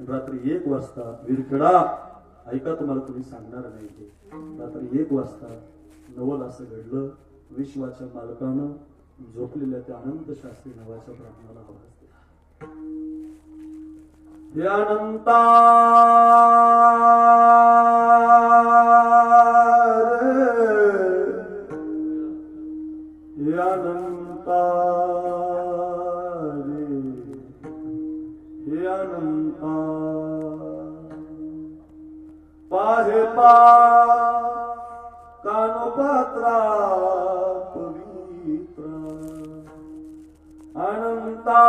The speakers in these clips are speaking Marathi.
रात्री 1 वाजता विरखेडा, ऐका तुम्हाला कोणी सांगणार नाही ते, रात्री 1 वाजता नवल असं घडलं. विश्वाच्या मालकानं झोपलेल्या त्या अनंत शास्त्री नावाच्या ब्राह्मणाला आवाज दिला. हे अनंता हे अनंता हे अनंता पाहे पा कानोपात्रा पवित्र अनंता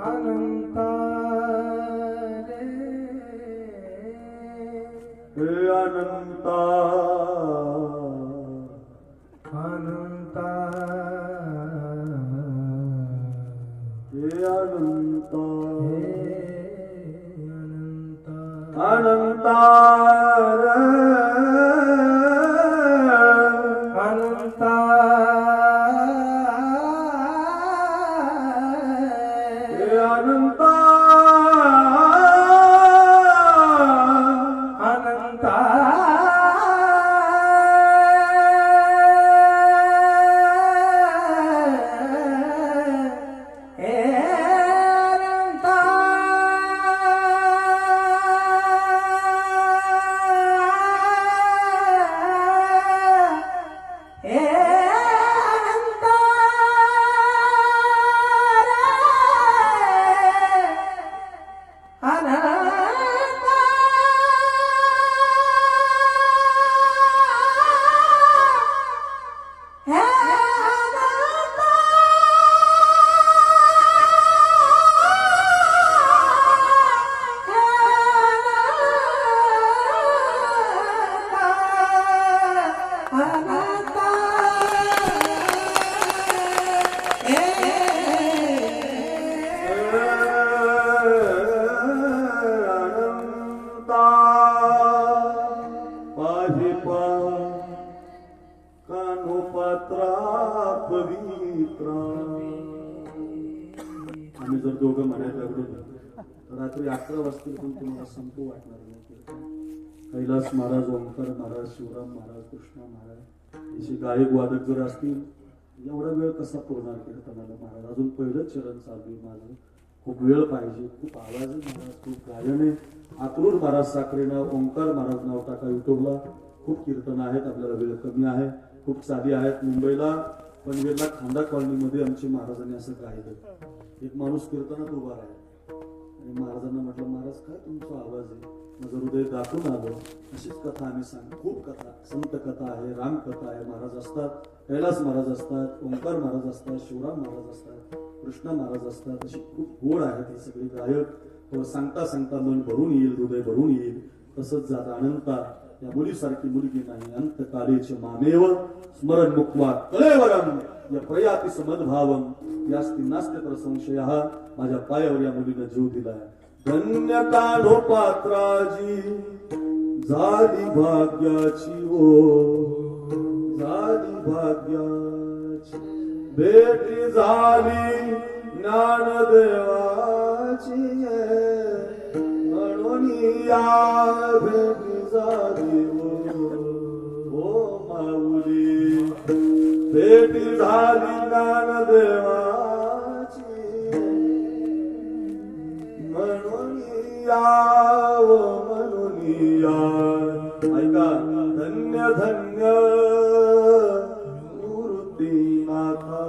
अनंता हे अनंता अनंता हे अनंता अनंता अनंता हे अनंता अनंता आम्ही जर दोघं म्हणायला लागलो तर रात्री 11 वाजतील पण तुम्हाला संपू वाटणार नाही. कैलास महाराज, ओंकार महाराज, शिवराम महाराज, कृष्णा महाराज असे गायक वादक जर असतील, एवढा वेळ कसा पुरणार कीर्तनाला महाराज? अजून पहिलं चरण चालू आहे माझं, खूप वेळ पाहिजे, खूप आवाज आहे महाराज, खूप गायन आहे. अक्रूर महाराज साखरेनं ओंकार महाराज नाव टाका युट्यूबला, खूप कीर्तन आहेत. आपल्याला वेळ कमी आहे, खूप चाली आहेत. मुंबईला पनवेलला खांदा कॉलनीमध्ये आमच्या महाराजांनी असं गायलं. एक माणूस कीर्तनात उभा आहे आणि महाराजांना म्हटलं, महाराज काय तुमचा आवाज आहे? माझं हृदय दाखवून आलं. अशीच कथा आम्ही सांग, खूप कथा, संत कथा आहे, राम कथा आहे. महाराज असतात, कैलास महाराज असतात, ओंकार महाराज असतात, शिवराम महाराज असतात, कृष्णा महाराज असतात. अशी खूप गोड आहेत हे सगळे गायक. सांगता सांगता मन भरून येईल, हृदय भरून येईल. तसंच जात अनंता या मुलीसारखी मुलगी नाही. अंतकालेच मामेव स्मरण मुक्वा कलेवरम या प्रयाती समद्भावम यास्ति नास्ते प्रसंशय. माझ्या पायावर या मुलीनं जीव दिलाय. धन्य काढो पात्राजी झाली भाग्याची, ओ झाली भाग्याची भेटी झाली ज्ञानदेवाची. म्हणून या भेटी झाली ओ माऊली, भेटी झाली ज्ञानदेवाची. म्हणून याव म्हणून या. ऐका, धन्य धन्य निवृत्तीनाथा.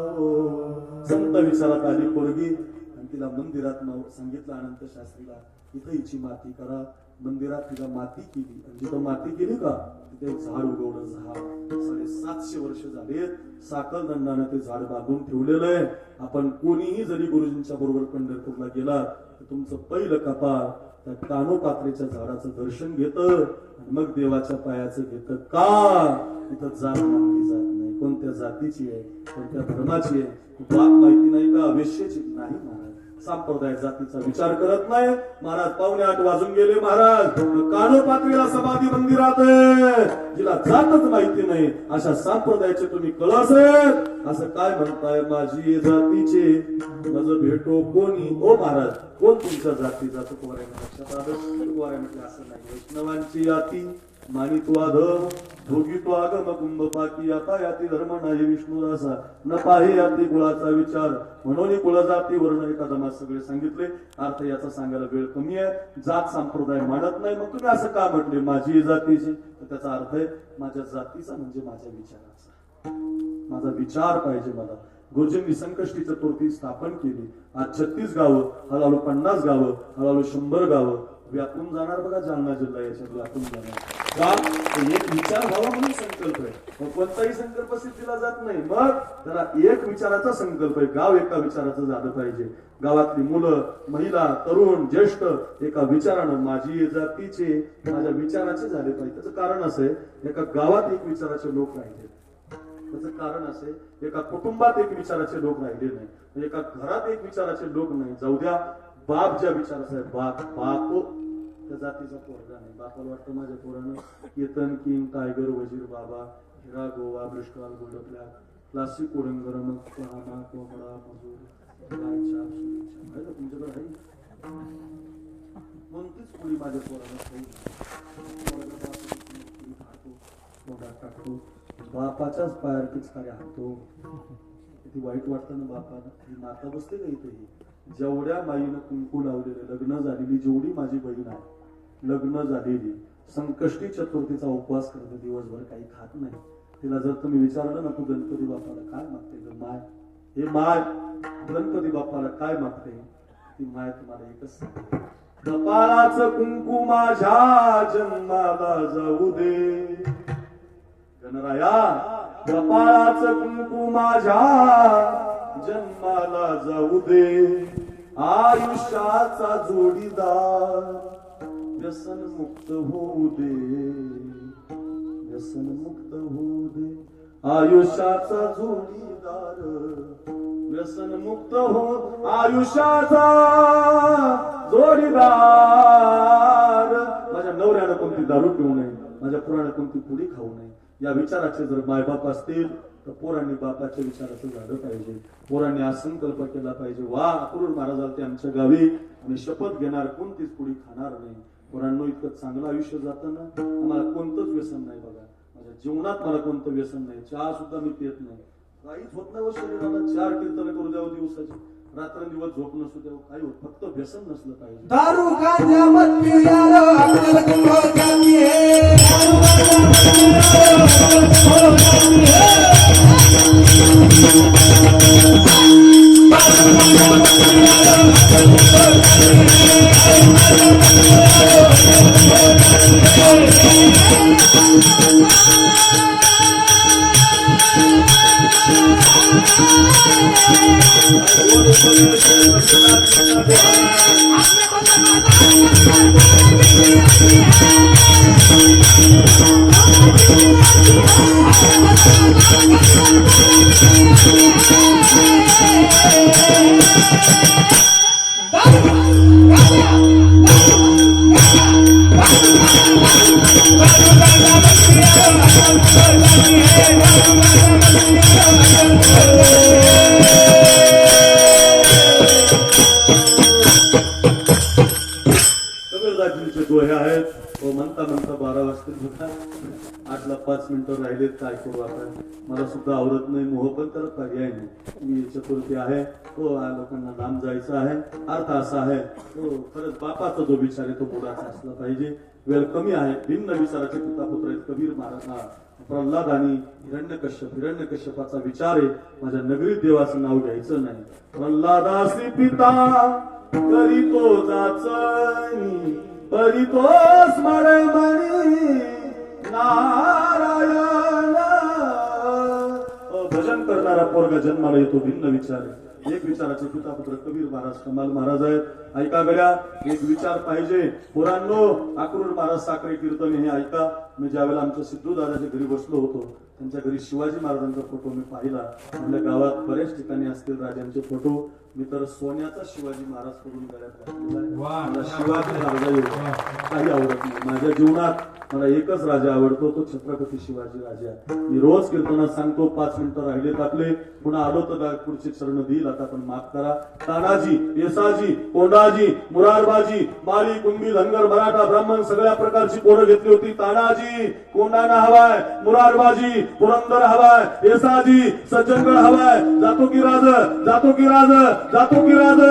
संत विचारात आली पोरगी आणि तिला मंदिरात सांगितलं अनंत शास्त्रीला, इथं हिची माती करा. मंदिरात तिला माती केली आणि जिथं माती केली का तिथे एक झाड उगवलं. झाड 750 वर्ष झाले साखर दंडाने ते झाड बांधून ठेवलेलं आहे. आपण कोणीही जरी गुरुजींच्या बरोबर पंढरपूरला गेला तर तुमचं पहिलं कपाळ त्या कानोपात्रेच्या झाडाचं दर्शन घेतं आणि मग देवाच्या पायाचं घेतं. का? तिथं जात मानली जात नाही. कोणत्या जातीची आहे, कोणत्या धर्माची आहे, बाप माहिती नाही का, अवेश्याची नाही महाराज. संप्रदाय जातीचा विचार करत नाही. महाराज 7:45 वाजून गेले. महाराज कानोपात्रीला समाधी मंदिरात आहे. जिला जातच माहिती नाही अशा संप्रदायाचे तुम्ही कळस असं काय म्हणताय? माझी जातीचे माझं भेटो कोणी? ओ महाराज कोण तुमच्या जातीचा? तुकोबारायांना लक्षात आलं. तुकोबाराय म्हटलं असं नाही. वैष्णवांची याती मानित्वाधम भोगित्वागम कुंभ पाकी आता याती धर्म नाही विष्णुदासा न पाहे याती कुळाचा विचार म्हणून कुळ जाती वर्ण एका दमात सगळे सांगितले. अर्थ याचा सांगायला वेळ कमी आहे. जात संप्रदाय मानत नाही. मग तुम्ही असं का म्हटले माझी जातीची? तर त्याचा अर्थ आहे माझ्या जातीचा म्हणजे माझ्या विचाराचा. माझा विचार पाहिजे मला. गुरुजींनी संकष्टी चतुर्थी स्थापन केली. आज 36 गावं, हळूहळू 50 गावं, हळूहळू 100 गावं व्यापून जाणार. बघा जालना जिल्हा याच्यात व्यापून जाणार. का? एक विचार व्हावा म्हणून संकल्प आहे. मग कोणताही संकल्प सिद्धीला जात नाही. मग जरा एक विचाराचा संकल्प आहे. गाव एका विचाराचं झालं पाहिजे. गावातली मुलं, महिला, तरुण, ज्येष्ठ एका विचारानं माझी जातीचे माझ्या विचाराचे झाले पाहिजे. त्याचं कारण असं आहे एका गावात एक विचाराचे लोक राहिले. त्याचं कारण असे एका कुटुंबात एक विचाराचे लोक राहिले नाही. एका घरात एक विचाराचे लोक नाही. जाऊ द्या बाप ज्या विचाराचा आहे बाप त्या जातीचा पोरगा नाही. बापाला वाटतं माझ्या पोरानं केतन किंग टायगर वजीर बाबा हिरा गोवा ब्रिस्टॉल गोल्डप्लॅक क्लासिक ओडंगर मग कोहाना कोंबडा मजूर तुमच्याकडे आहे कोणतीच पुढी माझ्या पोरानं टाकतो. बापाच्याच पायावर पिचकाऱ्या हातो. किती वाईट वाटतं ना बापाला. ही माता बसते का इथे? जेवढ्या बाईनं कुंकू लावलेले लग्न झालेली जेवढी माझी बहीण आहे लग्न झालेली संकष्टी चतुर्थीचा उपवास करते. दिवसभर काही खात नाही. तिला जर तुम्ही विचारलं ना तू गणपती बाप्पाला काय मागते माय? हे माय गणपती बाप्पाला काय मागते? ती माय तुम्हाला एकच सांगते कपाळाचं कुंकू माझ्या जन्माला जाऊ दे. गणराया कपाळाचं कुंकू माझ्या जन्माला जाऊ दे. आयुष्याचा जोडीदार व्यसन मुक्त होऊ दे. व्यसन मुक्त होऊ दे. आयुष्याचा जोडीदार व्यसन मुक्त हो. आयुष्याचा जोडीदार. माझ्या नवऱ्यानं कोणती दारू पिऊ नये. माझ्या पुरानं कोणती पुडी खाऊ नये. या विचाराचे जर मायबाप असतील तर पोरांनी बापाच्या विचाराचं झालं पाहिजे. पोरांनी हा संकल्प केला पाहिजे. वा अक्रूर महाराज ते आमच्या गावी आणि शपथ घेणार कोणतीच पुढी खाणार नाही. पोरांनो इतकं चांगलं आयुष्य जातं ना. आम्हाला कोणतंच व्यसन नाही. बघा माझ्या जीवनात मला कोणतं व्यसन नाही. चहा सुद्धा मी पित नाही. काहीच होत नाही. शरीराला 4 कीर्तन करू द्यावं दिवसाची. रात्रंदिवस झोप नसू द्यावं. काही होत फक्त व्यसन नसलं पाहिजे. दारू गांजा मत पियो यारो अक्कल तुम हो जाती है. दारू गांजा मत पियो हो जाती है. डोळे आहेत. म्हणता म्हणता 12 वाजतील. 8ला 5 मिनिटं राहिलेत. काय करू आता? मला सुद्धा आवडत नाही. मोह पण त्याला पर्याय नाही. मी चतुर्थी आहे. लोकांना लांब जायचं आहे. अर्थ असा आहे खरंच बापाचा जो विचार आहे तो बुडाचा असला पाहिजे. वेळ कमी आहे. भिन्न विचाराचे पिता पुत्र आहेत. कबीर महाराज प्रल्हाद आणि हिरण्यकश्यपाचा विचार आहे माझ्या नगरीत देवाचं नाव घ्यायचं नाही. प्रल्हादासी पिता करीतो जाचणी परितो स्मरणमणी नारायण. भजन करणारा पोरगा जन्माला येतो. भिन्न विचार आहे. एक विचाराचे पिता पुत्र कबीर महाराज कमाल महाराज आहेत. ऐका गड्या एक विचार पाहिजे. पोरांनो अक्रूर महाराज साखरे कीर्तन हे ऐका. मी ज्यावेळेला आमच्या सिद्धू दादाच्या घरी बसलो होतो त्यांच्या घरी शिवाजी महाराजांचा फोटो मी पाहिला. आपल्या गावात बऱ्याच ठिकाणी असतील राजांचे फोटो. मी तर सोन्याचा शिवाजी महाराज करून गळ्यात घातलेला आहे. वा. मला शिवाजी राजा एवढा काही आवडत नाही. माझ्या जीवनात मला एकच राजा आवडतो, तो छत्रपती शिवाजी राजा. मी रोज कीर्तनात सांगतो, 5 मिनिटं राहिलेत आपले, पुन्हा आलो तर पुढची चरण देईल. आता पण माफ करा. तानाजी, येसाजी, कोंडाजी, मुरारबाजी, माळी, कुंभी, धनगर, मराठा, ब्राह्मण सगळ्या प्रकारची पोरं घेतली होती. तानाजी कोंडाणा हवाय, मुरारबाजी पुरंदर हवाय, येसाजी सज्जनगड हवाय. जातो की राज, जातो की राज, जातो की राज.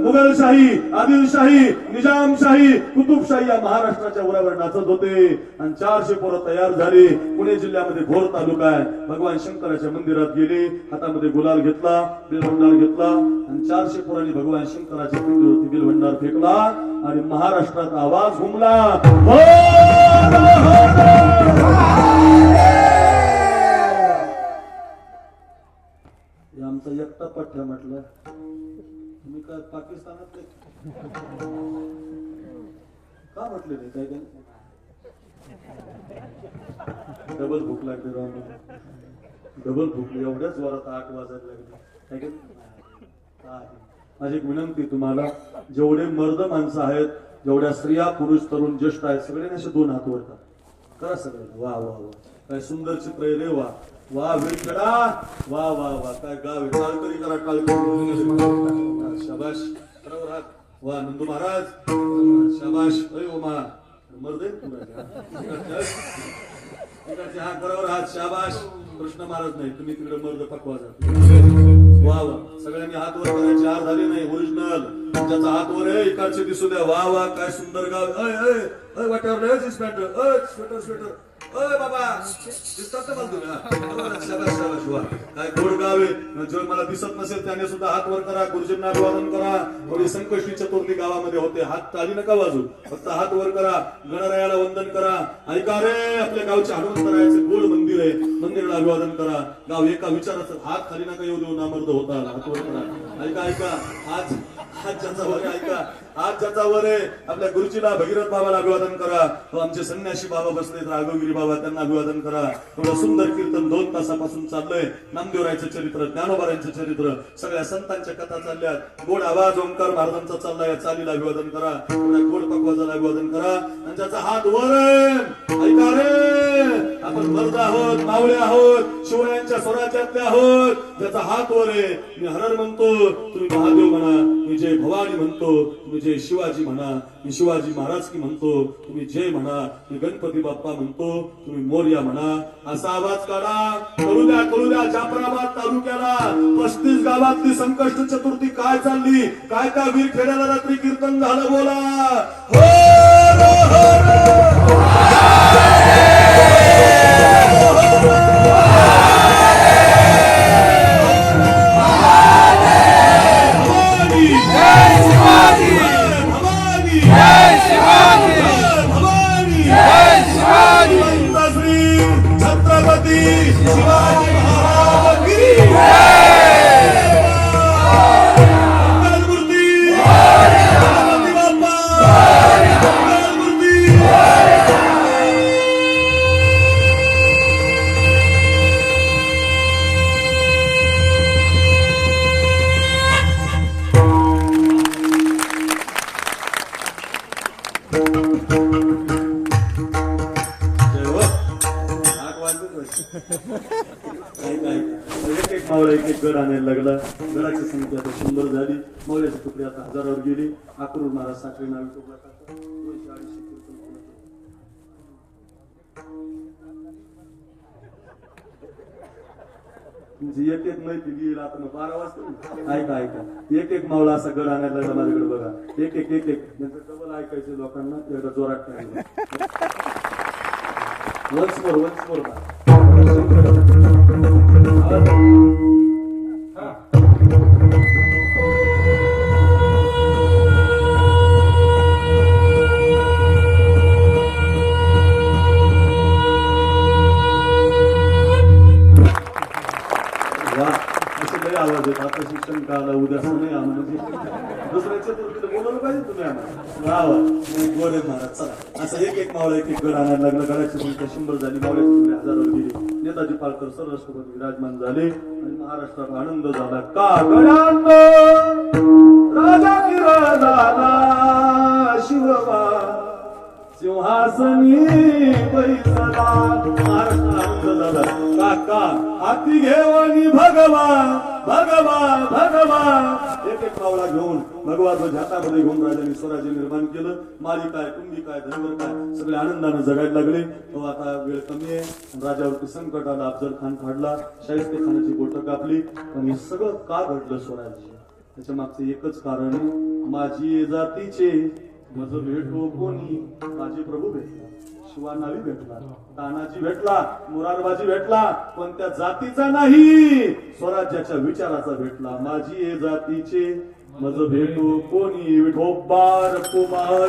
मुघलशाही, आदिलशाही, निजामशाही, कुतुबशाही या महाराष्ट्राच्या उरावर नाचत होते. आणि 400 पोरं तयार झाली. पुणे जिल्ह्यामध्ये भोर तालुका आहे. भगवान शंकराच्या मंदिरात गेले, हातामध्ये गुलाल घेतला, बेलभंडार घेतला आणि 400 पोरांनी भगवान शंकराच्या मंदिरावरती बेलभंडार फेकला आणि महाराष्ट्रात आवाज घुमला. हे आमचा एकटा पठ्ठ्या म्हटलं. मी काय पाकिस्तानात का म्हटले नाही काय काय डबल भूक लागली राव मला. डबल भूक एवढ्याच वरात 8 वाजायला लागले काय काय. माझी एक विनंती तुम्हाला, जेवढे मर्द माणसं आहेत, जेवढ्या स्त्रिया पुरुष तरुण ज्येष्ठ आहेत, सगळ्यांनी असे 2 हात वरतात करा सगळ्यांना. वा वा वा, काय सुंदर चित्र आहे रे. वा वा विरखेडा, वा वा वा, काय गाव आहे. टाळकरी करा, टाळकरी. शाबाश, बरोबर हात. वा नंदू महाराज, शाबाश. अय ओमा मर्द हा बरोबर हात. शाबाश. कृष्ण महाराज नाही, तुम्ही तिकडे मर्द पकवा जा. वा वा, सगळ्यांनी हात वर करायचे. 4 झाले नाही, ओरिजिनल. ज्याचा हात वर आहे इकडचे दिसू द्या. वा वा, काय सुंदर गाव. अय अय अय वाट्यावर स्वेटर, स्वेटर स्वेटर. अय बाबा दिसतात ना मला तुम्ही. शाबाश शाबाश. वा काय गोड गाव आहे. जो मला दिसत नसेल त्याने सुद्धा हात वर करा, गुरुजींना अभिवादन करा. थोडी संकष्टी चतुर्थी गावामध्ये होते, हात ताली नका वाजू, फक्त हात वर करा, गणरायाला वंदन करा. ऐका रे, आपल्या गावच्या हनुमंतरायाचे गोड मंदिर आहे, मंदिराला अभिवादन करा. गाव एका विचाराचं, हात खाली नका येऊ देऊ, नामर्द होता. हात वर करा. ऐका ऐका, हात ज्याचा वर आहे, ऐका, हात ज्याचा वर आहे, आपल्या गुरुजीला भगीरथ बाबाला अभिवादन करा. तो आमचे संन्यासी बाबा बसलेत, राघवगिरी बाबा, त्यांना अभिवादन करा. एवढं सुंदर कीर्तन 2 तासापासून चाललंय. नामदेवरायांचं चरित्र, ज्ञानोबारायांचं चरित्र, सगळ्या संतांच्या कथा चालल्यात. गोड आवाज ओंकार महाराजांचा चाललाय. चालीला अभिवादन करा, एवढ्या गोड पकवाजाला अभिवादन करा. आणि ज्याचा हात वर आहे, ऐका रे, आपण मर्द आहोत, मावळे आहोत, शिवरायांच्या स्वराज्यातले आहोत. ज्याचा हात वर आहे, मी हरर म्हणतो, तुम्ही महादेव म्हणा. मी जय भवानी म्हणतो, तुम्ही जय शिवाजी म्हणा. मी शिवाजी महाराज की म्हणतो, तुम्ही जय म्हणा. मी गणपती बाप्पा म्हणतो, तुम्ही मोरया म्हणा. असा आवाज काढा. करू द्या जाफराबाद तालुक्याला 35 गावातली संकष्ट चतुर्थी काय चालली, काय काय वीर खेड्याला रात्री कीर्तन झालं. बोला हो छत्रपती शिवाजी महाराज की मूर्ती, गणपती बाप्पा मूर्ती. एक मावळा एक गड आणायला लागला. गडाची संख्या आता 100 झाली. मावळ्याची तुकडी आता 1000वर गेली. अक्रूर महाराज साखरे नावी टोपला टाकला. 240 कीर्तन केलं. तुमची एक एक माहिती गेली आता मग 12 वाजता. ऐका ऐका, एक मावळा असा गड आणायला लागला माझ्याकडे बघा. एक नंतर डबल ऐकायचे लोकांना, एकदा जोरात टाकायचं. वन्स मोर आवाज येत. आता शिक्षण काढला, उद्या नाही आम्हाला म्हणजे दुसऱ्याच्या चतुर्थीला बोलवलं पाहिजे तुम्ही आम्हाला वा वा गोरे महाराज चला असं एक मावळा एक गड आणायला लागलं. गडाची संख्या 100 झाली, मावळ्याची संख्या 1000 गेली. नेताजी पालकर सर्वराष्ट्रपती विराजमान झाले आणि महाराष्ट्रात आनंद झाला. का गडांत राजा झाला शिवबा सिंहासनी बैसला. महाराष्ट्र आनंद झाला. काका हाती घेवानी भगवा भगवा भगवा एक पावला घेऊन भगवा ध्वज हातामध्ये घेऊन राजांनी स्वराज्य निर्माण केलं. माली काय कुंभी काय धनगर काय सगळे आनंदाने जगायला लागले. तो आता वेळ कमी आहे. राजावरती संकट आलं. अफजल खान फाडला, शाहिस्ते खानाची बोटं कापली. पण हे सगळं का घडलं स्वराज्य? त्याच्या मागचं एकच कारण आहे. माझी जातीचे मज भेटो कोणी. माझे प्रभू भेटला, शिवानावी भेटला, तानाजी भेटला, मुरारबाजी भेटला, पण त्या जातीचा नाही स्वराज्याच्या विचाराचा भेटला. माझी जातीचे मज भेटो कोणी. विठोबा रखुमाई.